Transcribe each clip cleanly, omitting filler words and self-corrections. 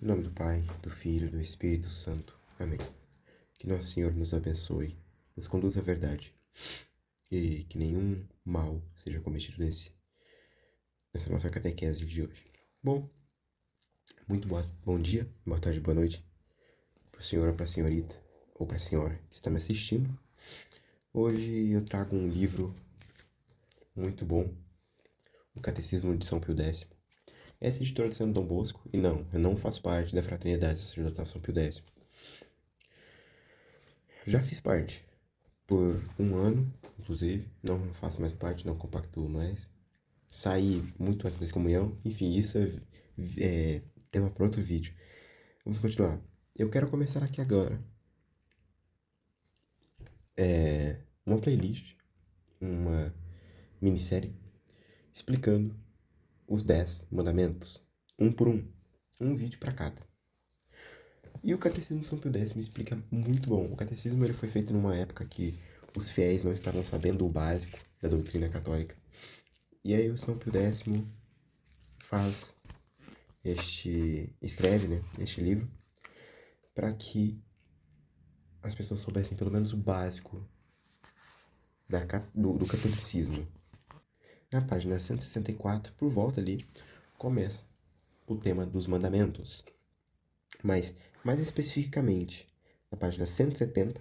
Em nome do Pai, do Filho e do Espírito Santo. Amém. Que Nosso Senhor nos abençoe, nos conduza à verdade e que nenhum mal seja cometido nessa nossa catequese de hoje. Bom, bom dia, boa tarde, boa noite para o senhor ou para a senhorita ou para a senhora que está me assistindo. Hoje eu trago um livro muito bom, o Catecismo de São Pio X. Essa editora de São Dom Bosco, e não, eu não faço parte da Fraternidade Sacerdotal São Pio X. Já fiz parte por um ano, inclusive, não faço mais parte, não compactuo mais. Saí muito antes da excomunhão, enfim, isso é tema para outro vídeo. Vamos continuar. Eu quero começar aqui agora uma playlist, uma minissérie, explicando os 10 mandamentos, um por um vídeo para cada. E o Catecismo de São Pio X me explica muito bom. O Catecismo ele foi feito numa época que os fiéis não estavam sabendo o básico da doutrina católica. E aí o São Pio X escreve, né, este livro para que as pessoas soubessem pelo menos o básico do catolicismo. Na página 164, por volta ali, começa o tema dos mandamentos. Mas, mais especificamente, na página 170,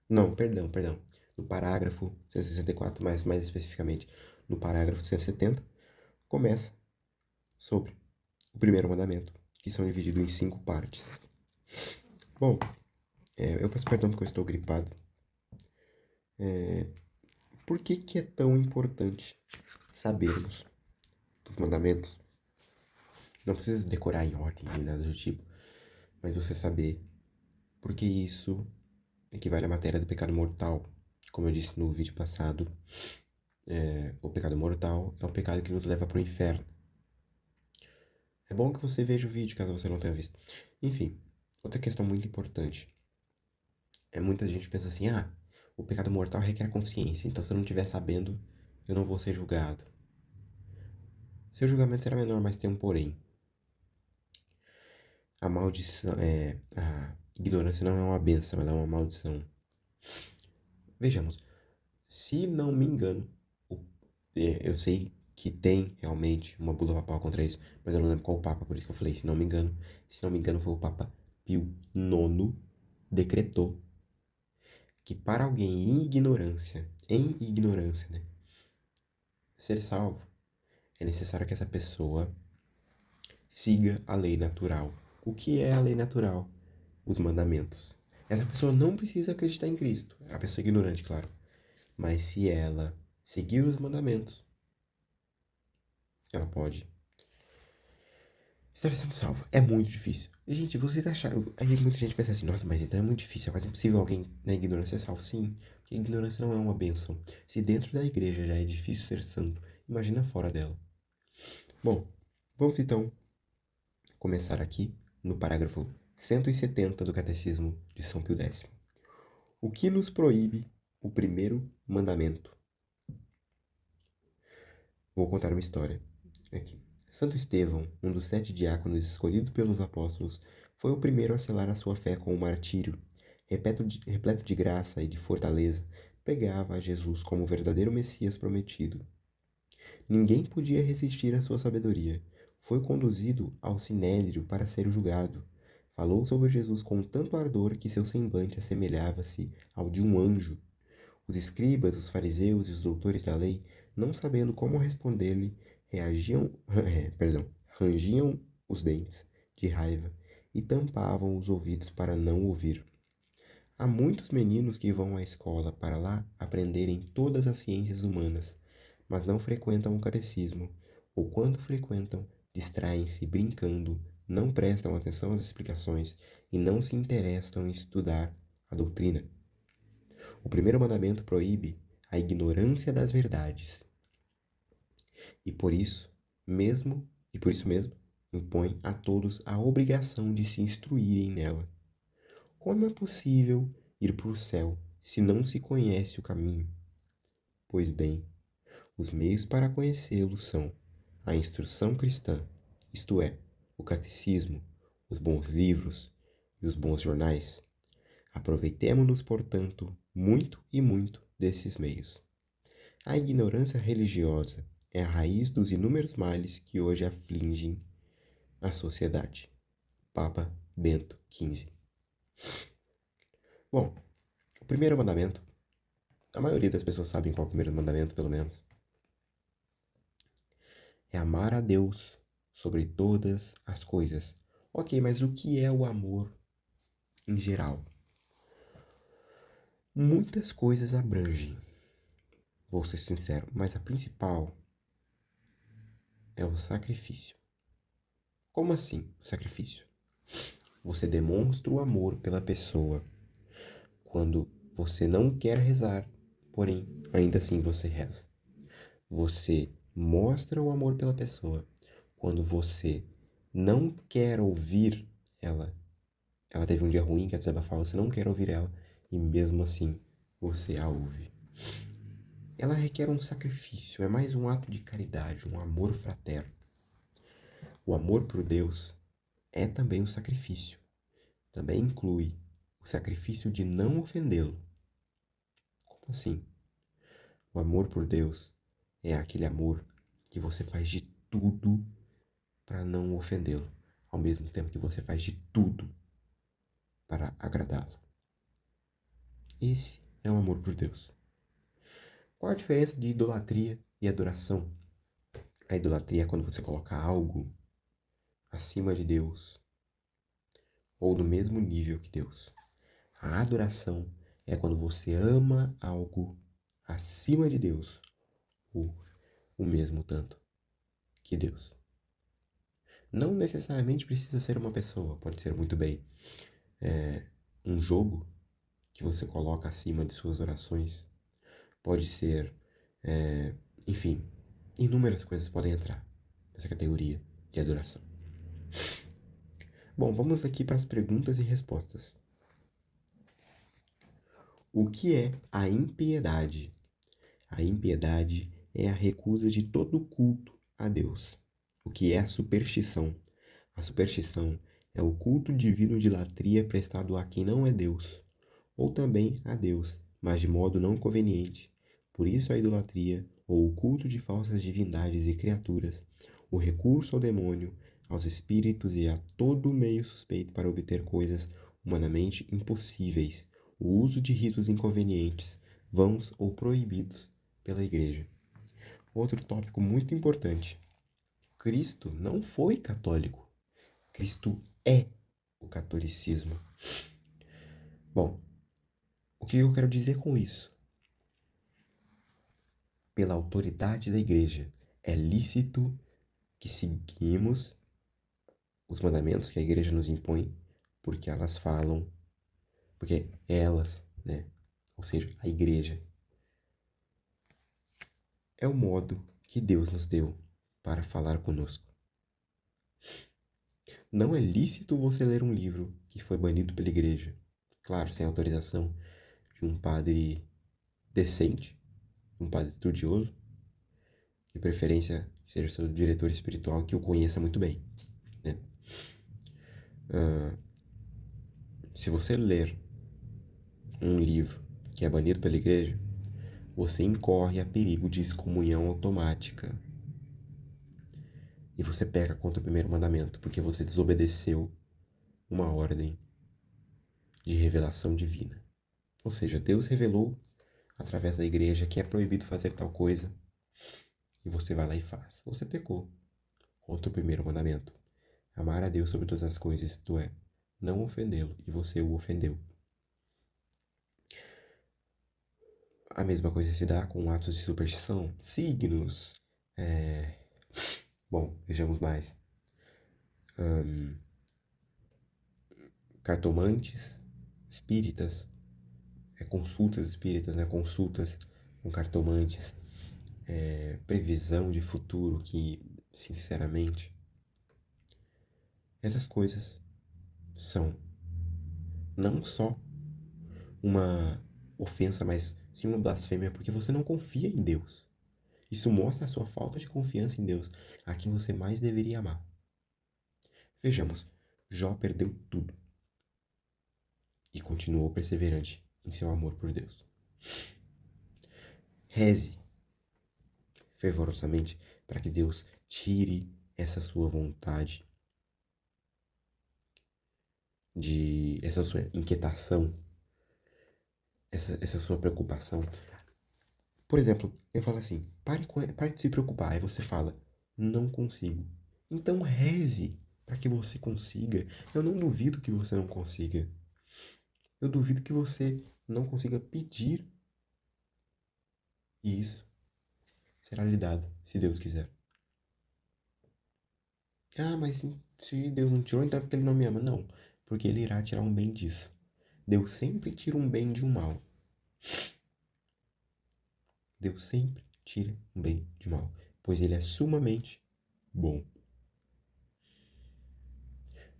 não, perdão, no parágrafo 164, mas mais especificamente no parágrafo 170, começa sobre o primeiro mandamento, que são divididos em 5 partes. Bom, eu peço perdão porque eu estou gripado. Por que é tão importante sabermos dos mandamentos? Não precisa decorar em ordem nem nada do tipo, mas você saber, porque isso equivale à matéria do pecado mortal. Como eu disse no vídeo passado, o pecado mortal é o pecado que nos leva para o inferno. É bom que você veja o vídeo, caso você não tenha visto. Enfim, outra questão muito importante. Muita gente pensa assim, o pecado mortal requer consciência, então se eu não estiver sabendo, eu não vou ser julgado. Seu julgamento será menor, mas tem um porém. A ignorância não é uma bênção, ela é uma maldição. Vejamos, se não me engano, eu sei que tem realmente uma bula papal contra isso, mas eu não lembro qual o papa, por isso que eu falei, se não me engano foi o Papa Pio IX, decretou que para alguém em ignorância, né, ser salvo, é necessário que essa pessoa siga a lei natural. O que é a lei natural? Os mandamentos. Essa pessoa não precisa acreditar em Cristo, a pessoa ignorante, claro. Mas se ela seguir os mandamentos, ela pode estar sendo salva. É muito difícil. Gente, vocês acharam... Aí muita gente pensa assim, nossa, mas então é muito difícil, é quase impossível alguém na ignorância ser salvo. Sim, porque a ignorância não é uma bênção. Se dentro da igreja já é difícil ser santo, imagina fora dela. Bom, vamos então começar aqui no parágrafo 170 do Catecismo de São Pio X. O que nos proíbe o primeiro mandamento? Vou contar uma história aqui. Santo Estevão, um dos 7 diáconos escolhido pelos apóstolos, foi o primeiro a selar a sua fé com o martírio. Repleto de graça e de fortaleza, pregava a Jesus como o verdadeiro Messias prometido. Ninguém podia resistir à sua sabedoria. Foi conduzido ao sinédrio para ser julgado. Falou sobre Jesus com tanto ardor que seu semblante assemelhava-se ao de um anjo. Os escribas, os fariseus e os doutores da lei, não sabendo como responder-lhe, rangiam os dentes de raiva e tampavam os ouvidos para não ouvir. Há muitos meninos que vão à escola para lá aprenderem todas as ciências humanas, mas não frequentam o catecismo, ou quando frequentam, distraem-se brincando, não prestam atenção às explicações e não se interessam em estudar a doutrina. O primeiro mandamento proíbe a ignorância das verdades. E por isso mesmo, impõe a todos a obrigação de se instruírem nela. Como é possível ir para o céu se não se conhece o caminho? Pois bem, os meios para conhecê-lo são a instrução cristã, isto é, o catecismo, os bons livros e os bons jornais. Aproveitemo-nos, portanto, muito e muito desses meios. A ignorância religiosa é a raiz dos inúmeros males que hoje afligem a sociedade. Papa Bento XV. Bom, o primeiro mandamento, a maioria das pessoas sabem qual é o primeiro mandamento, pelo menos, é amar a Deus sobre todas as coisas. Ok, mas o que é o amor em geral? Muitas coisas abrangem, vou ser sincero, mas a principal é o sacrifício. Como assim, o sacrifício? Você demonstra o amor pela pessoa quando você não quer rezar, porém, ainda assim você reza. Você mostra o amor pela pessoa quando você não quer ouvir ela. Ela teve um dia ruim, quer desabafar, você não quer ouvir ela e mesmo assim você a ouve. Ela requer um sacrifício, é mais um ato de caridade, um amor fraterno. O amor por Deus é também um sacrifício. Também inclui o sacrifício de não ofendê-lo. Como assim? O amor por Deus é aquele amor que você faz de tudo para não ofendê-lo, ao mesmo tempo que você faz de tudo para agradá-lo. Esse é o amor por Deus. Qual a diferença de idolatria e adoração? A idolatria é quando você coloca algo acima de Deus ou no mesmo nível que Deus. A adoração é quando você ama algo acima de Deus ou o mesmo tanto que Deus. Não necessariamente precisa ser uma pessoa, pode ser muito bem um jogo que você coloca acima de suas orações, pode ser, enfim, inúmeras coisas podem entrar nessa categoria de adoração. Bom, vamos aqui para as perguntas e respostas. O que é a impiedade? A impiedade é a recusa de todo culto a Deus. O que é a superstição? A superstição é o culto divino de latria prestado a quem não é Deus, ou também a Deus, mas de modo não conveniente. Por isso a idolatria, ou o culto de falsas divindades e criaturas, o recurso ao demônio, aos espíritos e a todo meio suspeito para obter coisas humanamente impossíveis, o uso de ritos inconvenientes, vãos ou proibidos pela Igreja. Outro tópico muito importante. Cristo não foi católico. Cristo é o catolicismo. Bom, o que eu quero dizer com isso? Pela autoridade da Igreja, é lícito que seguimos os mandamentos que a Igreja nos impõe, porque elas falam, porque elas, né? Ou seja, a Igreja é o modo que Deus nos deu para falar conosco. Não é lícito você ler um livro que foi banido pela Igreja, claro, sem autorização de um padre decente, um padre estudioso, de preferência que seja seu diretor espiritual que o conheça muito bem, né? Se você ler um livro que é banido pela Igreja, você incorre a perigo de excomunhão automática. E você peca contra o primeiro mandamento, porque você desobedeceu uma ordem de revelação divina. Ou seja, Deus revelou através da Igreja que é proibido fazer tal coisa, e você vai lá e faz. Você pecou contra o primeiro mandamento. Amar a Deus sobre todas as coisas, isto é, não ofendê-lo, e você o ofendeu. A mesma coisa se dá com atos de superstição, signos. Bom, vejamos mais. Cartomantes, espíritas, consultas espíritas, né? Consultas com cartomantes, previsão de futuro que, sinceramente, essas coisas são não só uma ofensa, mas sim uma blasfêmia, porque você não confia em Deus. Isso mostra a sua falta de confiança em Deus, a quem você mais deveria amar. Vejamos, Jó perdeu tudo e continuou perseverante em seu amor por Deus. Reze fervorosamente para que Deus tire essa sua vontade, essa sua inquietação, essa sua preocupação. Por exemplo, eu falo assim, pare de se preocupar. Aí você fala, não consigo. Então reze para que você consiga. Eu não duvido que você não consiga. Eu duvido que você não consiga pedir. E isso será lhe dado, se Deus quiser. Ah, mas se Deus não tirou, então é porque ele não me ama. Não, porque ele irá tirar um bem disso. Deus sempre tira um bem de um mal. Deus sempre tira um bem de um mal, pois ele é sumamente bom.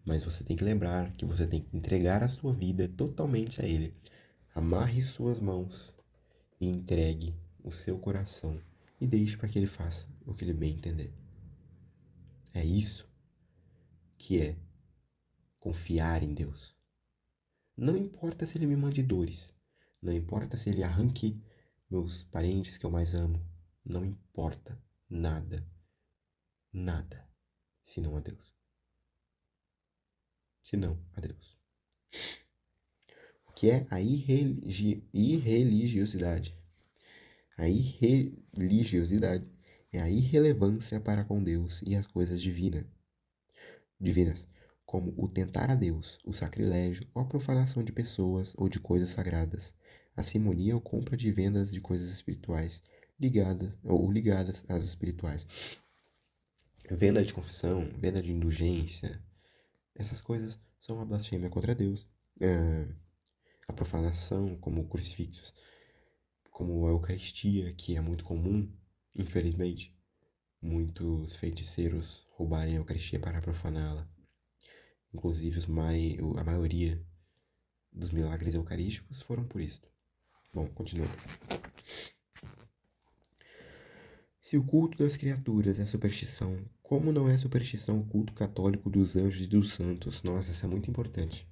Mas você tem que lembrar que você tem que entregar a sua vida totalmente a ele. Amarre suas mãos e entregue o seu coração e deixe para que ele faça o que ele bem entender. É isso que é confiar em Deus. Não importa se ele me mande dores, não importa se ele arranque meus parentes que eu mais amo, não importa nada, nada, senão a Deus. Senão a Deus. O que é a irreligiosidade? A irreligiosidade é a irrelevância para com Deus e as coisas divinas, como o tentar a Deus, o sacrilégio ou a profanação de pessoas ou de coisas sagradas, a simonia ou compra de vendas de coisas espirituais ligadas às espirituais, venda de confissão, venda de indulgência, essas coisas são uma blasfêmia contra Deus. A profanação, como crucifixos, como a Eucaristia, que é muito comum, infelizmente, muitos feiticeiros roubarem a Eucaristia para profaná-la. Inclusive, a maioria dos milagres eucarísticos foram por isso. Bom, continuando. Se o culto das criaturas é superstição, como não é superstição o culto católico dos anjos e dos santos? Nossa, isso é muito importante.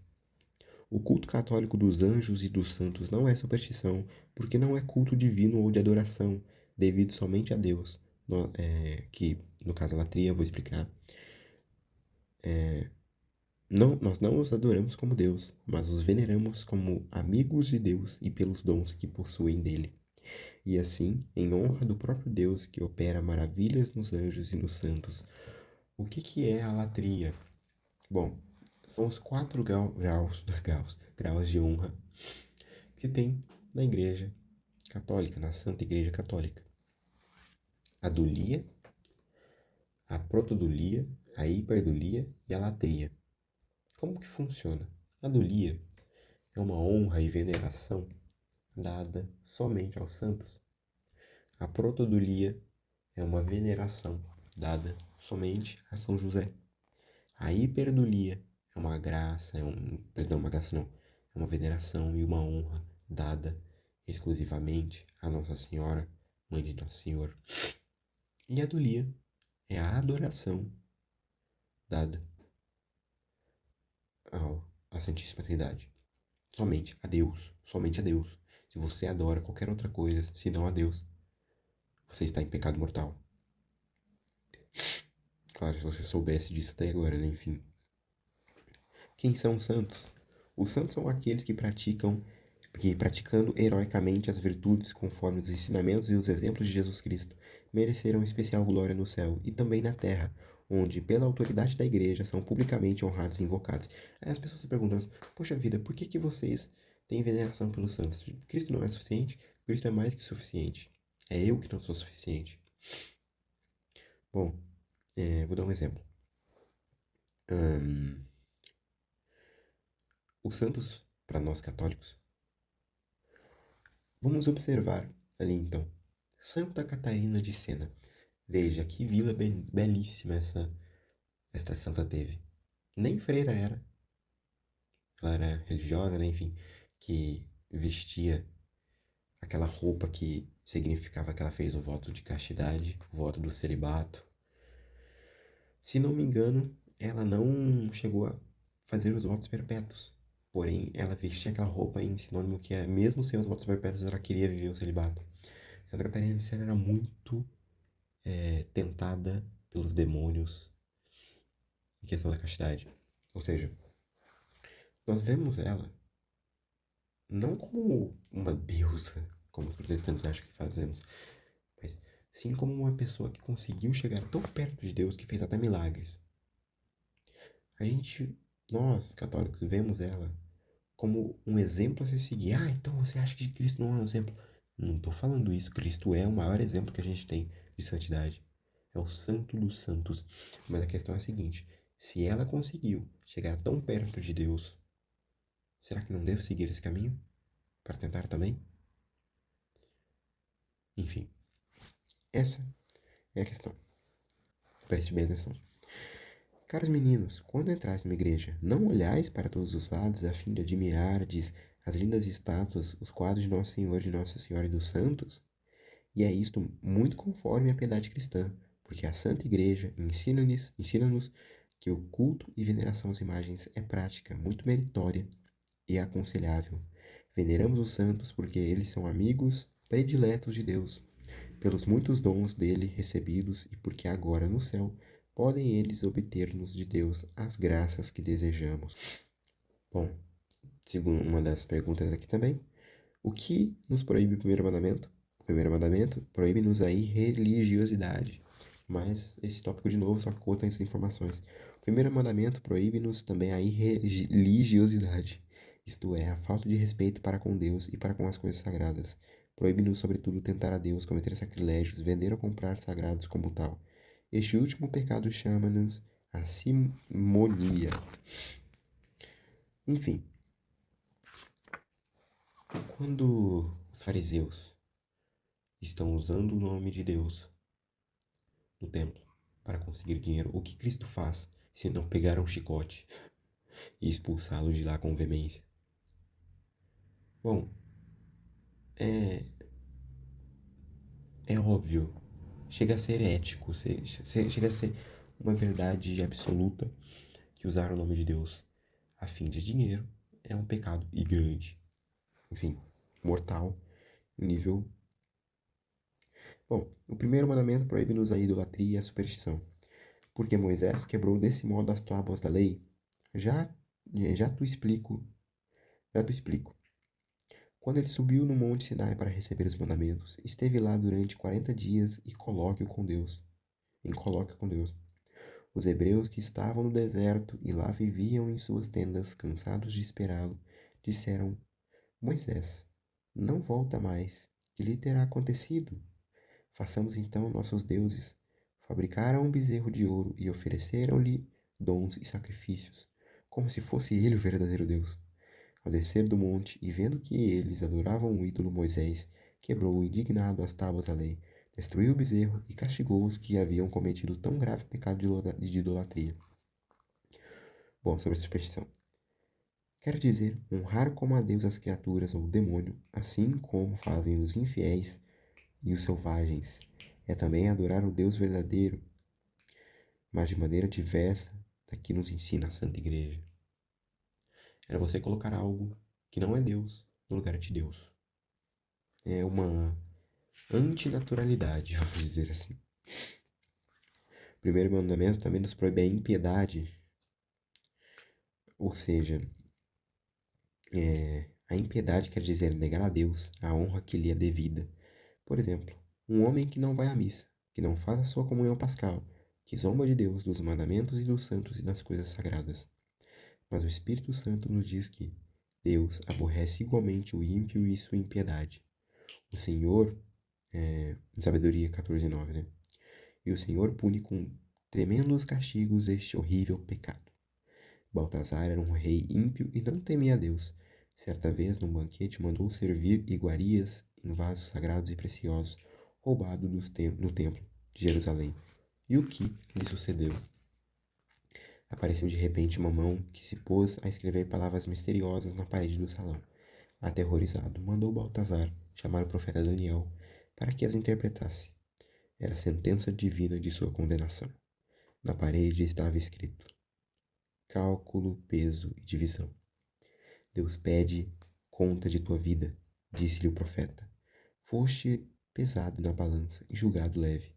O culto católico dos anjos e dos santos não é superstição, porque não é culto divino ou de adoração, devido somente a Deus. Que, no caso, a latria, eu vou explicar. Nós não os adoramos como Deus, mas os veneramos como amigos de Deus e pelos dons que possuem dele. E assim, em honra do próprio Deus que opera maravilhas nos anjos e nos santos. O que é a latria? Bom, são os 4 graus de honra que se tem na Igreja Católica, na Santa Igreja Católica. A dulia, a protodulia, a hiperdulia e a latria. Como que funciona? A dulia é uma honra e veneração dada somente aos santos. A protodulia é uma veneração dada somente a São José. A hiperdulia é uma graça, uma graça não, é uma veneração e uma honra dada exclusivamente a Nossa Senhora, Mãe de Nosso Senhor. E a dulia é a adoração dada à Santíssima Trindade. Somente a Deus, somente a Deus. Se você adora qualquer outra coisa, senão a Deus, você está em pecado mortal. Claro, se você soubesse disso até agora, né? Enfim. Quem são os santos? Os santos são aqueles que praticando heroicamente as virtudes conforme os ensinamentos e os exemplos de Jesus Cristo, mereceram especial glória no céu e também na terra, onde, pela autoridade da igreja, são publicamente honrados e invocados. Aí as pessoas se perguntam, poxa vida, por que vocês têm veneração pelos santos? Cristo não é suficiente? Cristo é mais que suficiente. É eu que não sou suficiente. Bom, vou dar um exemplo. Os santos, para nós católicos, vamos observar ali então. Santa Catarina de Sena. Veja que vila belíssima esta santa teve. Nem freira era. Ela era religiosa, né? Enfim, que vestia aquela roupa que significava que ela fez o voto de castidade, o voto do celibato. Se não me engano, ela não chegou fazer os votos perpétuos. Porém, ela vestia aquela roupa em sinônimo que, mesmo sem os votos perpétuos, ela queria viver o celibato. Santa Catarina de Sena era muito tentada pelos demônios em questão da castidade. Ou seja, nós vemos ela não como uma deusa, como os protestantes acham que fazemos, mas sim como uma pessoa que conseguiu chegar tão perto de Deus que fez até milagres. Nós, católicos, vemos ela como um exemplo a se seguir. Ah, então você acha que Cristo não é um exemplo? Não estou falando isso. Cristo é o maior exemplo que a gente tem de santidade. É o santo dos santos. Mas a questão é a seguinte: se ela conseguiu chegar tão perto de Deus, será que não devo seguir esse caminho para tentar também? Enfim, essa é a questão. Preste bem atenção. Caros meninos, quando entrais numa igreja, não olhais para todos os lados a fim de admirardes as lindas estátuas, os quadros de Nosso Senhor, de Nossa Senhora e dos santos? E é isto muito conforme a piedade cristã, porque a Santa Igreja ensina-nos que o culto e veneração às imagens é prática muito meritória e aconselhável. Veneramos os santos porque eles são amigos prediletos de Deus, pelos muitos dons dele recebidos e porque agora no céu podem eles obter-nos de Deus as graças que desejamos. Bom, segundo uma das perguntas aqui também, o que nos proíbe o primeiro mandamento? O primeiro mandamento proíbe-nos a irreligiosidade. Mas esse tópico de novo só conta essas informações. O primeiro mandamento proíbe-nos também a irreligiosidade, isto é, a falta de respeito para com Deus e para com as coisas sagradas. Proíbe-nos, sobretudo, tentar a Deus, cometer sacrilégios, vender ou comprar sagrados como tal. Este último pecado chama-nos a simonia. Enfim, quando os fariseus estão usando o nome de Deus no templo para conseguir dinheiro, o que Cristo faz se não pegar um chicote e expulsá-los de lá com veemência? Bom, é, é óbvio, chega a ser ético, chega a ser uma verdade absoluta que usar o nome de Deus a fim de dinheiro é um pecado e grande. Enfim, mortal, nível. Bom, o primeiro mandamento proíbe-nos a idolatria e a superstição, porque Moisés quebrou desse modo as tábuas da lei. Já, já te explico. Quando ele subiu no Monte Sinai para receber os mandamentos, esteve lá durante 40 dias em colóquio com Deus. Os hebreus que estavam no deserto e lá viviam em suas tendas, cansados de esperá-lo, disseram: Moisés, não volta mais. Que lhe terá acontecido? Façamos então nossos deuses. Fabricaram um bezerro de ouro e ofereceram-lhe dons e sacrifícios, como se fosse ele o verdadeiro Deus. Ao descer do monte e vendo que eles adoravam o ídolo, Moisés quebrou indignado as tábuas da lei, destruiu o bezerro e castigou os que haviam cometido tão grave pecado de idolatria. Bom, sobre a superstição. Quero dizer, honrar como a Deus as criaturas ou o demônio, assim como fazem os infiéis e os selvagens, é também adorar o Deus verdadeiro, mas de maneira diversa da que nos ensina a Santa Igreja. Era você colocar algo que não é Deus no lugar de Deus. É uma antinaturalidade, vamos dizer assim. O primeiro mandamento também nos proíbe a impiedade, ou seja, a impiedade quer dizer negar a Deus a honra que lhe é devida. Por exemplo, um homem que não vai à missa, que não faz a sua comunhão pascal, que zomba de Deus, dos mandamentos e dos santos e das coisas sagradas. Mas o Espírito Santo nos diz que Deus aborrece igualmente o ímpio e sua impiedade. O Senhor, em Sabedoria 14:9, né? E o Senhor pune com tremendos castigos este horrível pecado. Baltazar era um rei ímpio e não temia a Deus. Certa vez, num banquete, mandou servir iguarias em vasos sagrados e preciosos, roubado no templo de Jerusalém. E o que lhe sucedeu? Apareceu de repente uma mão que se pôs a escrever palavras misteriosas na parede do salão. Aterrorizado, mandou Baltazar chamar o profeta Daniel para que as interpretasse. Era a sentença divina de sua condenação. Na parede estava escrito: cálculo, peso e divisão. Deus pede conta de tua vida, disse-lhe o profeta. Foste pesado na balança e julgado leve.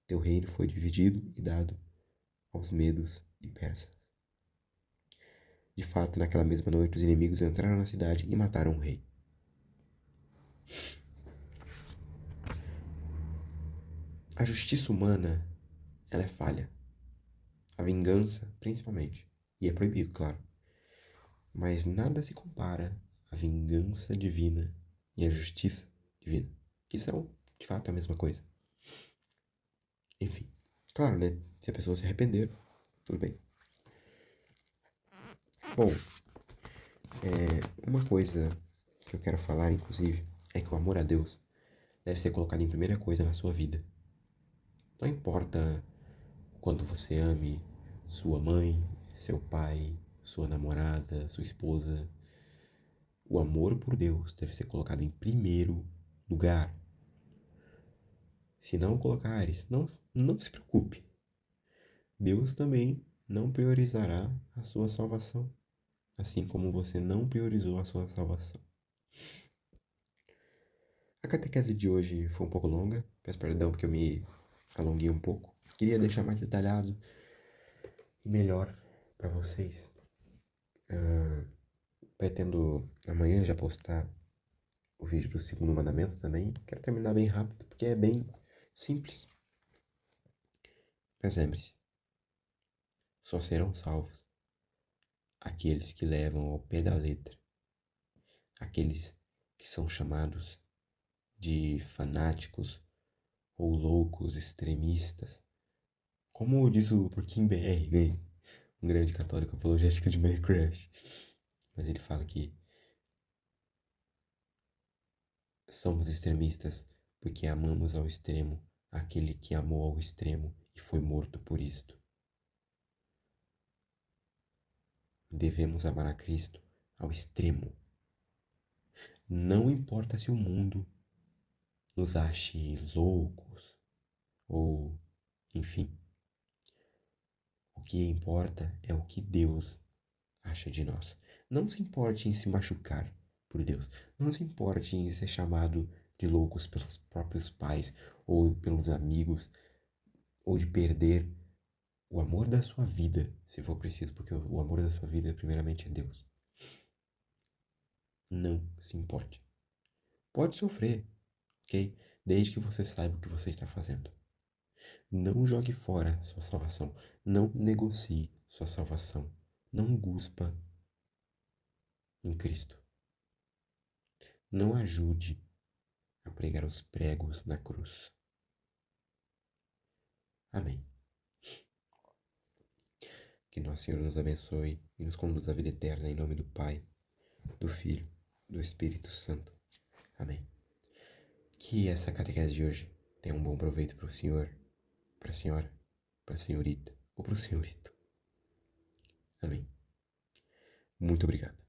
Teu reino foi dividido e dado aos medos e persas. De fato, naquela mesma noite, os inimigos entraram na cidade e mataram o rei. A justiça humana, ela é falha. A vingança, principalmente. E é proibido, claro. Mas nada se compara à vingança divina e à justiça divina, que são, de fato, a mesma coisa. Enfim, claro, né? Se a pessoa se arrepender, tudo bem. Bom, uma coisa que eu quero falar, inclusive, é que o amor a Deus deve ser colocado em primeira coisa na sua vida. Não importa o quanto você ame sua mãe, seu pai, sua namorada, sua esposa, o amor por Deus deve ser colocado em primeiro lugar. Se não o colocares, não se preocupe. Deus também não priorizará a sua salvação, assim como você não priorizou a sua salvação. A catequese de hoje foi um pouco longa, peço perdão porque eu me alonguei um pouco. Queria deixar mais detalhado e melhor para vocês. Pretendo amanhã já postar o vídeo do segundo mandamento também. Quero terminar bem rápido porque é bem simples. Mas lembre-se, só serão salvos aqueles que levam ao pé da letra, aqueles que são chamados de fanáticos ou loucos extremistas, como diz o Porquinho BR, né? Um grande católico apologético de Minecraft. Mas ele fala que somos extremistas porque amamos ao extremo aquele que amou ao extremo e foi morto por isto. Devemos amar a Cristo ao extremo. Não importa se o mundo nos ache loucos ou, enfim. O que importa é o que Deus acha de nós. Não se importe em se machucar por Deus. Não se importe em ser chamado de loucos pelos próprios pais ou pelos amigos, ou de perder o amor da sua vida, se for preciso, porque o amor da sua vida, primeiramente, é Deus. Não se importe. Pode sofrer, ok? Desde que você saiba o que você está fazendo. Não jogue fora sua salvação. Não negocie sua salvação. Não guspa em Cristo. Não ajude a pregar os pregos na cruz. Amém. Que nosso Senhor nos abençoe e nos conduza à vida eterna, em nome do Pai, do Filho, do Espírito Santo. Amém. Que essa catequese de hoje tenha um bom proveito para o senhor, para a senhora, para a senhorita ou para o senhorito. Amém. Muito obrigado.